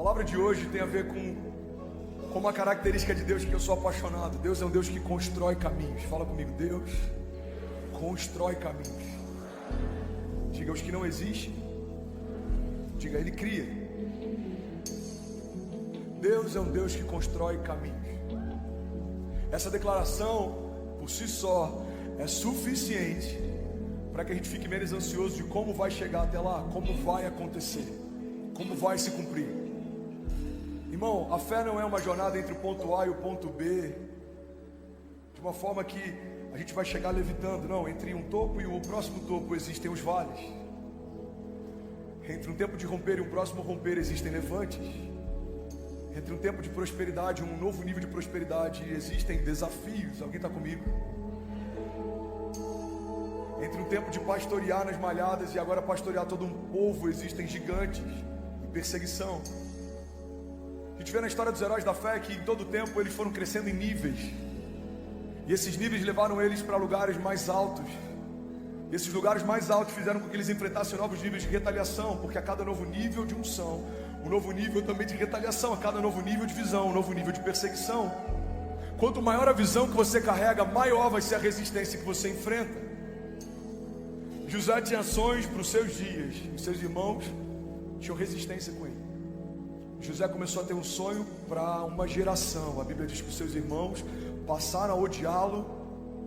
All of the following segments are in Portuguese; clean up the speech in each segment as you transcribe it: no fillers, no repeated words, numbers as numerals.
palavra de hoje tem a ver com uma característica de Deus que eu sou apaixonado. Deus é um Deus que constrói caminhos. Fala comigo, Deus constrói caminhos. Diga os que não existem. Diga, Ele cria. Deus é um Deus que constrói caminhos. Essa declaração, por si só, é suficiente para que a gente fique menos ansioso de como vai chegar até lá, como vai acontecer, como vai se cumprir. Irmão, a fé não é uma jornada entre o ponto A e o ponto B, de uma forma que a gente vai chegar levitando. Não, entre um topo e o próximo topo existem os vales. Entre um tempo de romper e um próximo romper existem levantes. Entre um tempo de prosperidade e um novo nível de prosperidade existem desafios. Alguém está comigo? Entre um tempo de pastorear nas malhadas e agora pastorear todo um povo existem gigantes e perseguição. A gente vê na história dos heróis da fé que em todo tempo eles foram crescendo em níveis. E esses níveis levaram eles para lugares mais altos. E esses lugares mais altos fizeram com que eles enfrentassem novos níveis de retaliação, porque a cada novo nível de unção, um novo nível também de retaliação, a cada novo nível de visão, um novo nível de perseguição. Quanto maior a visão que você carrega, maior vai ser a resistência que você enfrenta. José tinha sonhos para os seus dias, os seus irmãos tinham resistência com ele. José começou a ter um sonho para uma geração. A Bíblia diz que os seus irmãos passaram a odiá-lo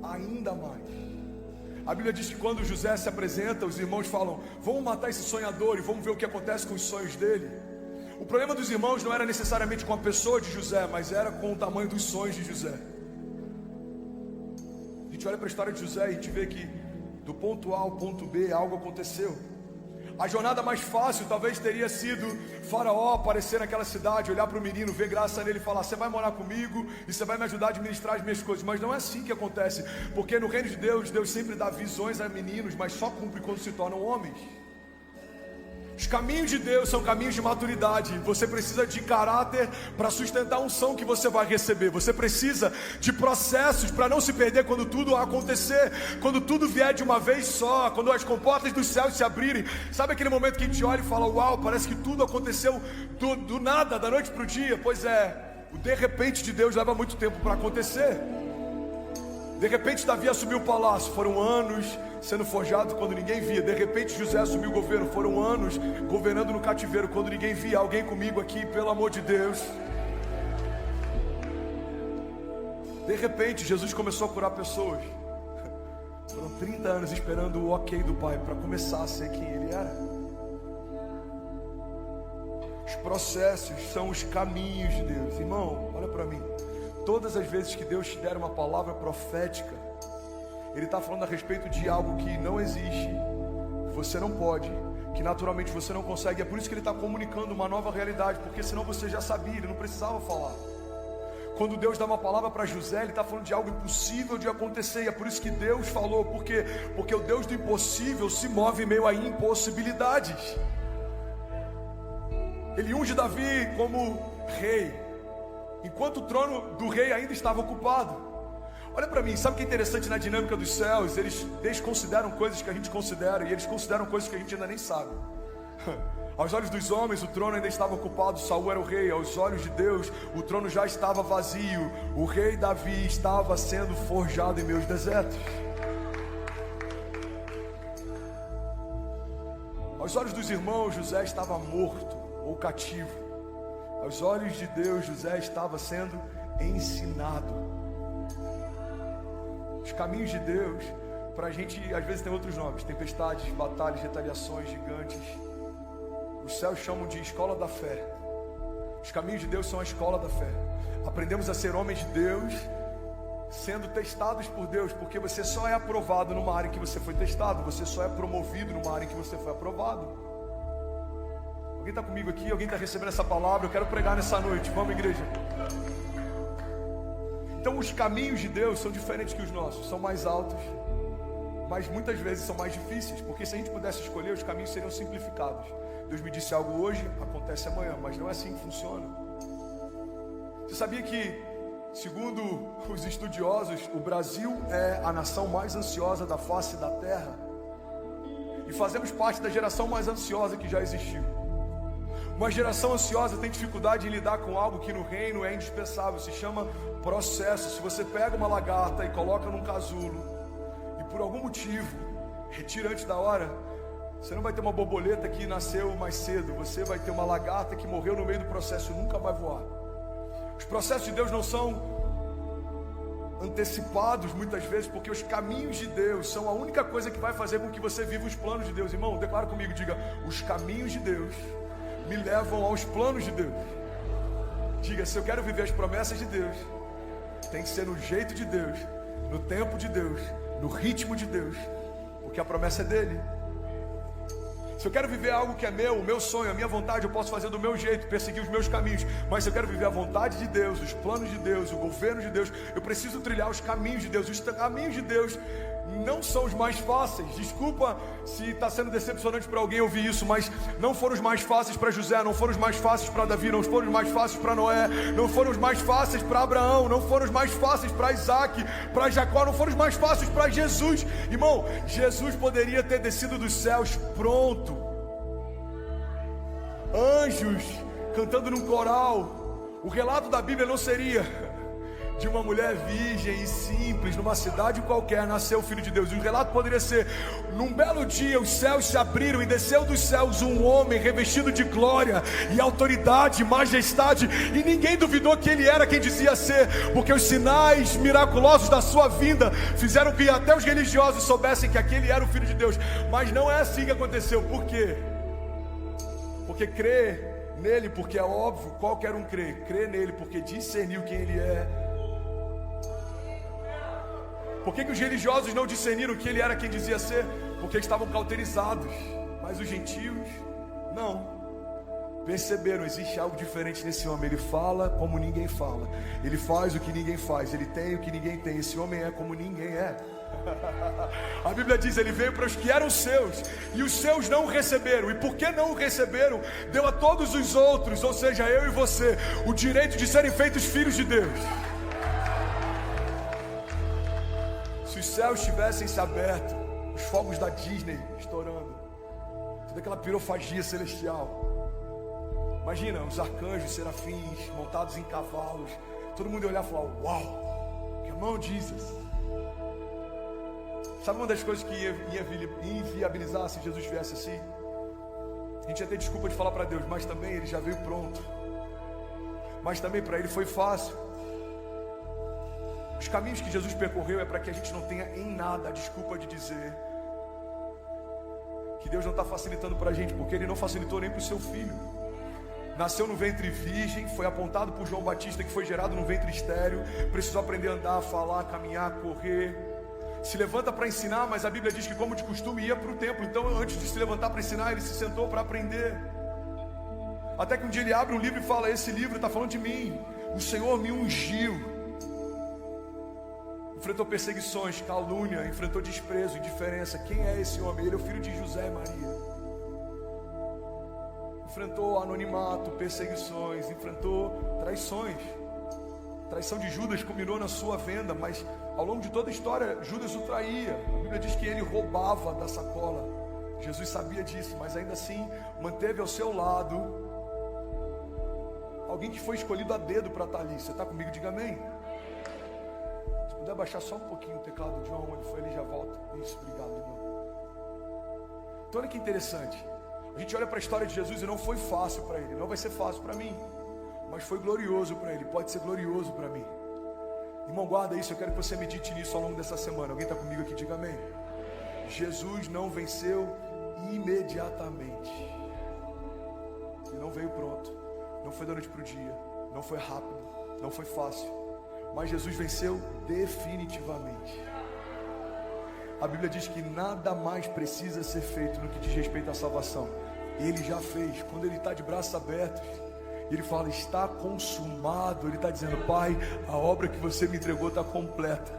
ainda mais. A Bíblia diz que quando José se apresenta, os irmãos falam: vamos matar esse sonhador e vamos ver o que acontece com os sonhos dele. O problema dos irmãos não era necessariamente com a pessoa de José, mas era com o tamanho dos sonhos de José. A gente olha para a história de José e a gente vê que do ponto A ao ponto B algo aconteceu. A jornada mais fácil talvez teria sido Faraó aparecer naquela cidade, olhar para o menino, ver graça nele e falar: você vai morar comigo e você vai me ajudar a administrar as minhas coisas. Mas não é assim que acontece, porque no reino de Deus, Deus sempre dá visões a meninos, mas só cumpre quando se tornam homens. Os caminhos de Deus são caminhos de maturidade. Você precisa de caráter para sustentar a unção que você vai receber. Você precisa de processos para não se perder quando tudo acontecer, quando tudo vier de uma vez só, quando as comportas dos céus se abrirem. Sabe aquele momento que a gente olha e fala: uau, parece que tudo aconteceu do nada, da noite para o dia? Pois é, o de repente de Deus leva muito tempo para acontecer. De repente Davi assumiu o palácio, foram anos sendo forjado quando ninguém via. De repente José assumiu o governo, foram anos governando no cativeiro quando ninguém via. Alguém comigo aqui, pelo amor de Deus? De repente Jesus começou a curar pessoas. Foram 30 anos esperando o ok do Pai para começar a ser quem Ele era. Os processos são os caminhos de Deus. Irmão, olha para mim. Todas as vezes que Deus te der uma palavra profética, Ele está falando a respeito de algo que não existe, que você não pode, que naturalmente você não consegue. É por isso que Ele está comunicando uma nova realidade, porque senão você já sabia, Ele não precisava falar. Quando Deus dá uma palavra para José, Ele está falando de algo impossível de acontecer. E é por isso que Deus falou, porque o Deus do impossível se move em meio a impossibilidades. Ele unge Davi como rei, enquanto o trono do rei ainda estava ocupado. Olha para mim, sabe o que é interessante na dinâmica dos céus? Eles consideram coisas que a gente considera, e eles consideram coisas que a gente ainda nem sabe. Aos olhos dos homens, o trono ainda estava ocupado, Saul era o rei. Aos olhos de Deus, o trono já estava vazio. O rei Davi estava sendo forjado em meus desertos. Aos olhos dos irmãos, José estava morto ou cativo. Aos olhos de Deus, José estava sendo ensinado. Os caminhos de Deus, para a gente, às vezes tem outros nomes: tempestades, batalhas, retaliações, gigantes. Os céus chamam de escola da fé. Os caminhos de Deus são a escola da fé. Aprendemos a ser homens de Deus, sendo testados por Deus, porque você só é aprovado numa área em que você foi testado. Você só é promovido numa área em que você foi aprovado. Alguém está comigo aqui? Alguém está recebendo essa palavra? Eu quero pregar nessa noite. Vamos, igreja. Então os caminhos de Deus são diferentes que os nossos. São mais altos, mas muitas vezes são mais difíceis. Porque se a gente pudesse escolher, os caminhos seriam simplificados. Deus me disse algo hoje, acontece amanhã. Mas não é assim que funciona. Você sabia que, segundo os estudiosos, o Brasil é a nação mais ansiosa da face da terra? E fazemos parte da geração mais ansiosa que já existiu. Uma geração ansiosa tem dificuldade em lidar com algo que no reino é indispensável, se chama processo. Se você pega uma lagarta e coloca num casulo e por algum motivo retira antes da hora, você não vai ter uma borboleta que nasceu mais cedo, você vai ter uma lagarta que morreu no meio do processo e nunca vai voar. Os processos de Deus não são antecipados muitas vezes, porque os caminhos de Deus são a única coisa que vai fazer com que você viva os planos de Deus. Irmão, declara comigo, diga: os caminhos de Deus me levam aos planos de Deus. Diga: se eu quero viver as promessas de Deus, tem que ser no jeito de Deus, no tempo de Deus, no ritmo de Deus, porque a promessa é dele. Se eu quero viver algo que é meu, o meu sonho, a minha vontade, eu posso fazer do meu jeito, perseguir os meus caminhos. Mas se eu quero viver a vontade de Deus, os planos de Deus, o governo de Deus, eu preciso trilhar os caminhos de Deus. Os caminhos de Deus não são os mais fáceis. Desculpa se está sendo decepcionante para alguém ouvir isso, mas não foram os mais fáceis para José, não foram os mais fáceis para Davi, não foram os mais fáceis para Noé, não foram os mais fáceis para Abraão, não foram os mais fáceis para Isaac, para Jacó, não foram os mais fáceis para Jesus. Irmão, Jesus poderia ter descido dos céus pronto, anjos cantando num coral. O relato da Bíblia não seria de uma mulher virgem e simples, numa cidade qualquer, nasceu o Filho de Deus. O relato poderia ser: num belo dia os céus se abriram e desceu dos céus um homem revestido de glória e autoridade, majestade, e ninguém duvidou que ele era quem dizia ser, porque os sinais miraculosos da sua vinda fizeram que até os religiosos soubessem que aquele era o Filho de Deus. Mas não é assim que aconteceu. Por quê? Porque crer nele, porque é óbvio, qualquer um crê nele porque discerniu quem ele é. Por que os religiosos não discerniram que ele era quem dizia ser? Porque estavam cauterizados. Mas os gentios, não. Perceberam, existe algo diferente nesse homem. Ele fala como ninguém fala, ele faz o que ninguém faz, ele tem o que ninguém tem. Esse homem é como ninguém é. A Bíblia diz: ele veio para os que eram seus, e os seus não o receberam. E porque não o receberam, deu a todos os outros, ou seja, eu e você, o direito de serem feitos filhos de Deus. Se os céus tivessem se aberto, os fogos da Disney estourando, toda aquela pirofagia celestial, imagina os arcanjos, serafins montados em cavalos, todo mundo ia olhar e falar: uau, que mão Jesus. Sabe uma das coisas que ia inviabilizar se Jesus viesse assim? A gente ia ter desculpa de falar para Deus, mas também ele já veio pronto, mas também para ele foi fácil. Os caminhos que Jesus percorreu é para que a gente não tenha em nada a desculpa de dizer que Deus não está facilitando para a gente, porque ele não facilitou nem para o seu filho. Nasceu no ventre virgem, foi apontado por João Batista, que foi gerado no ventre estéril, precisou aprender a andar, falar, caminhar, correr. Se levanta para ensinar, mas a Bíblia diz que, como de costume, ia para o templo. Então, antes de se levantar para ensinar, ele se sentou para aprender. Até que um dia ele abre um livro e fala: esse livro está falando de mim, o Senhor me ungiu. Enfrentou perseguições, calúnia, enfrentou desprezo, indiferença. Quem é esse homem? Ele é o filho de José e Maria. Enfrentou anonimato, perseguições, enfrentou traições. Traição de Judas culminou na sua venda, mas ao longo de toda a história, Judas o traía. A Bíblia diz que ele roubava da sacola. Jesus sabia disso, mas ainda assim manteve ao seu lado alguém que foi escolhido a dedo para estar ali. Você está comigo? Diga amém. Se puder baixar só um pouquinho o teclado de João, ele foi, ele já volta. Isso, obrigado, irmão. Então olha que interessante. A gente olha para a história de Jesus e não foi fácil para ele. Não vai ser fácil para mim, mas foi glorioso para ele. Pode ser glorioso para mim. Irmão, guarda isso. Eu quero que você medite nisso ao longo dessa semana. Alguém está comigo aqui? Diga amém. Jesus não venceu imediatamente. Ele não veio pronto. Não foi da noite para o dia. Não foi rápido. Não foi fácil. Mas Jesus venceu definitivamente. A Bíblia diz que nada mais precisa ser feito no que diz respeito à salvação. Ele já fez. Quando ele está de braços abertos, ele fala: está consumado. Ele está dizendo: Pai, a obra que você me entregou está completa.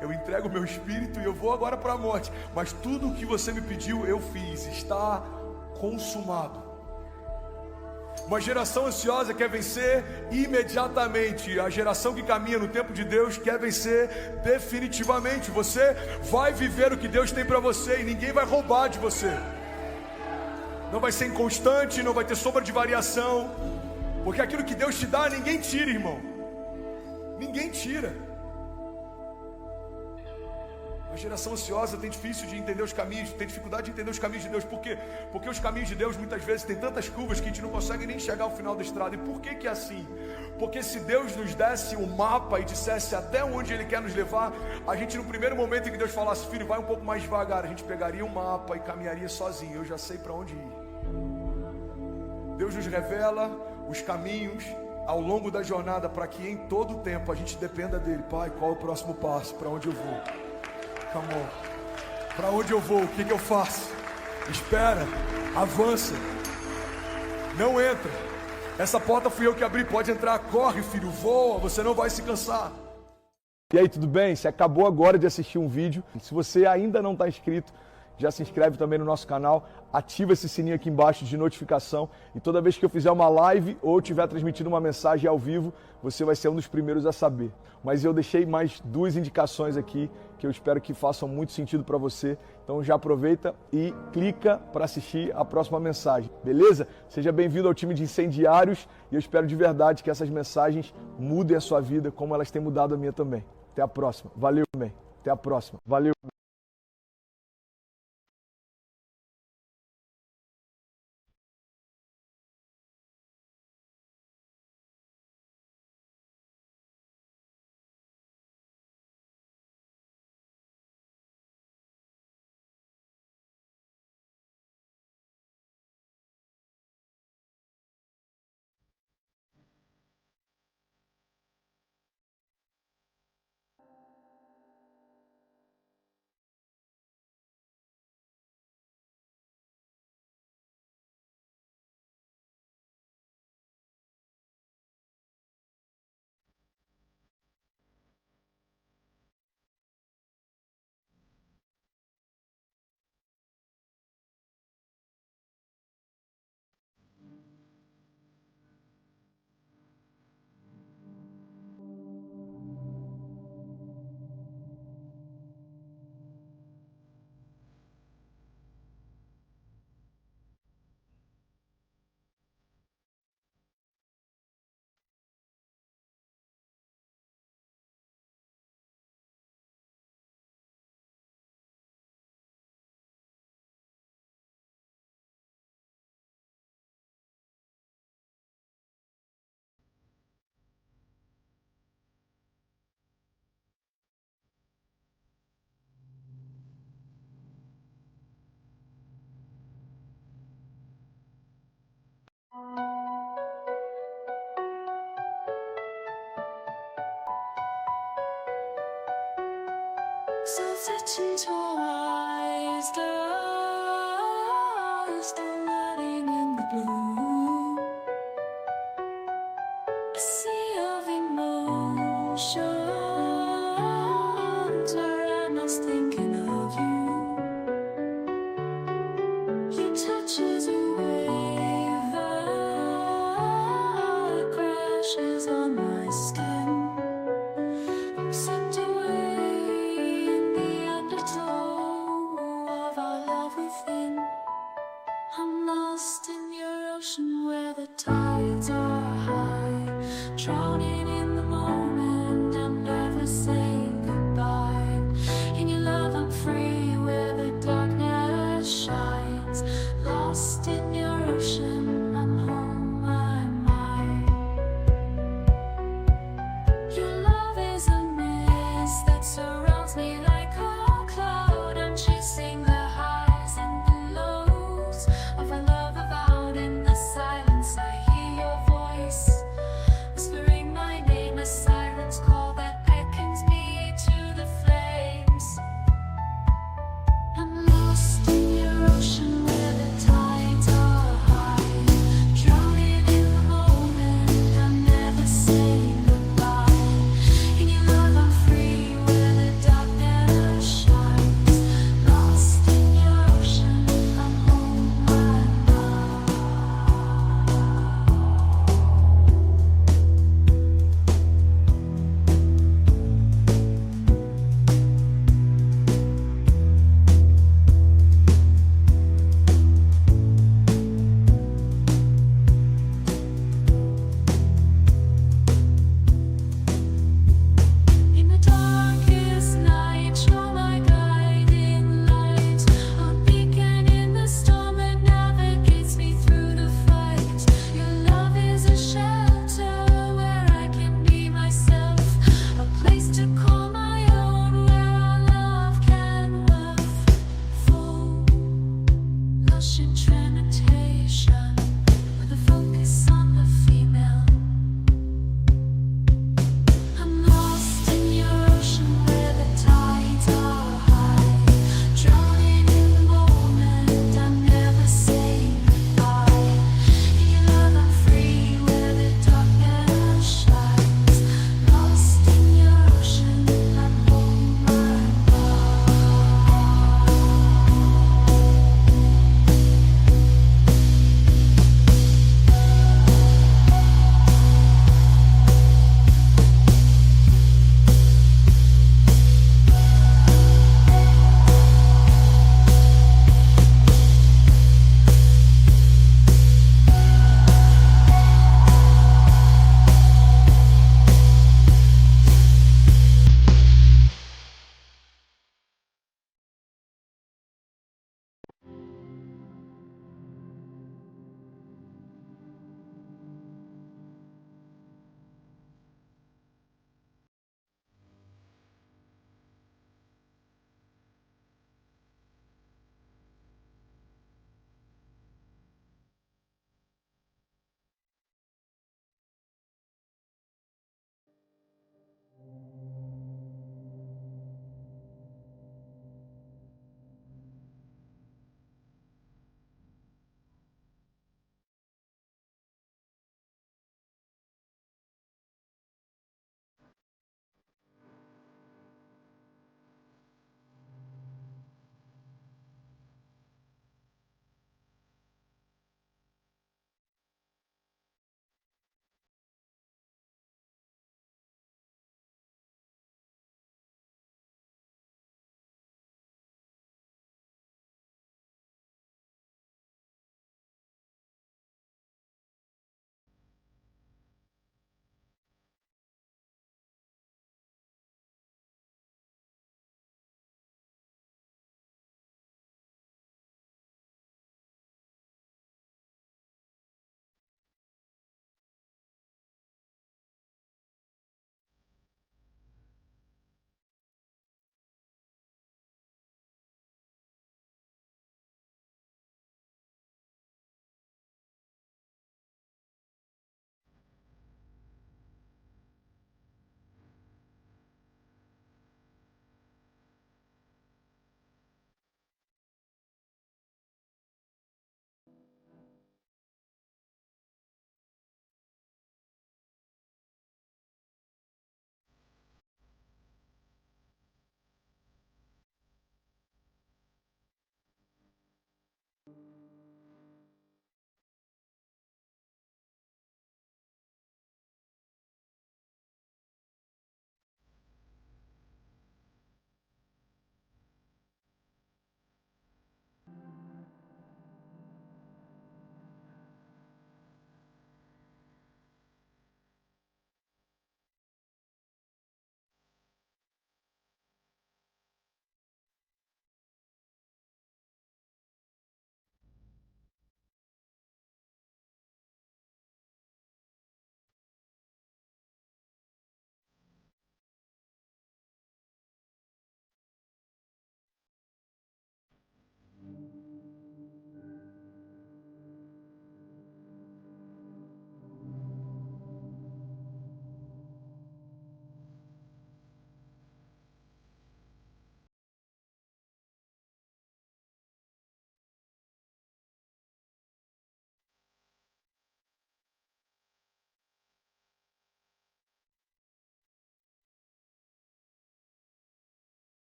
Eu entrego o meu espírito e eu vou agora para a morte, mas tudo o que você me pediu eu fiz. Está consumado. Uma geração ansiosa quer vencer imediatamente. A geração que caminha no tempo de Deus quer vencer definitivamente. Você vai viver o que Deus tem para você e ninguém vai roubar de você. não vai ser inconstante, não vai ter sombra de variação, porque aquilo que Deus te dá, ninguém tira, irmão. Ninguém tira. A geração ansiosa tem difícil de entender os caminhos, tem dificuldade de entender os caminhos de Deus. Por quê? Porque os caminhos de Deus muitas vezes tem tantas curvas que a gente não consegue nem chegar ao final da estrada. E por que que é assim? Porque se Deus nos desse um mapa e dissesse até onde Ele quer nos levar, a gente no primeiro momento em que Deus falasse, filho, vai um pouco mais devagar, a gente pegaria um mapa e caminharia sozinho. Eu já sei para onde ir. Deus nos revela os caminhos ao longo da jornada para que em todo o tempo a gente dependa dele. Pai, qual é o próximo passo? Para onde eu vou? Come on. Para onde eu vou? O que eu faço? Espera, avança, não entra. Essa porta fui eu que abri, pode entrar. Corre, filho, voa, você não vai se cansar. E aí, tudo bem? Você acabou agora de assistir um vídeo. Se você ainda não está inscrito, já se inscreve também no nosso canal, ativa esse sininho aqui embaixo de notificação e toda vez que eu fizer uma live ou estiver transmitindo uma mensagem ao vivo, você vai ser um dos primeiros a saber. Mas eu deixei mais 2 indicações aqui que eu espero que façam muito sentido para você. Então já aproveita e clica para assistir a próxima mensagem, beleza? Seja bem-vindo ao time de incendiários e eu espero de verdade que essas mensagens mudem a sua vida como elas têm mudado a minha também. Até a próxima. Valeu, também. Até a próxima. Valeu. Sunset into eyes, lost and letting in the blue. A sea of emotions, where I'm just thinking of you. Your touch is a wave that crashes on my skin. Sent away in the undertow of our love within. I'm lost in your ocean where the tides are high, drowning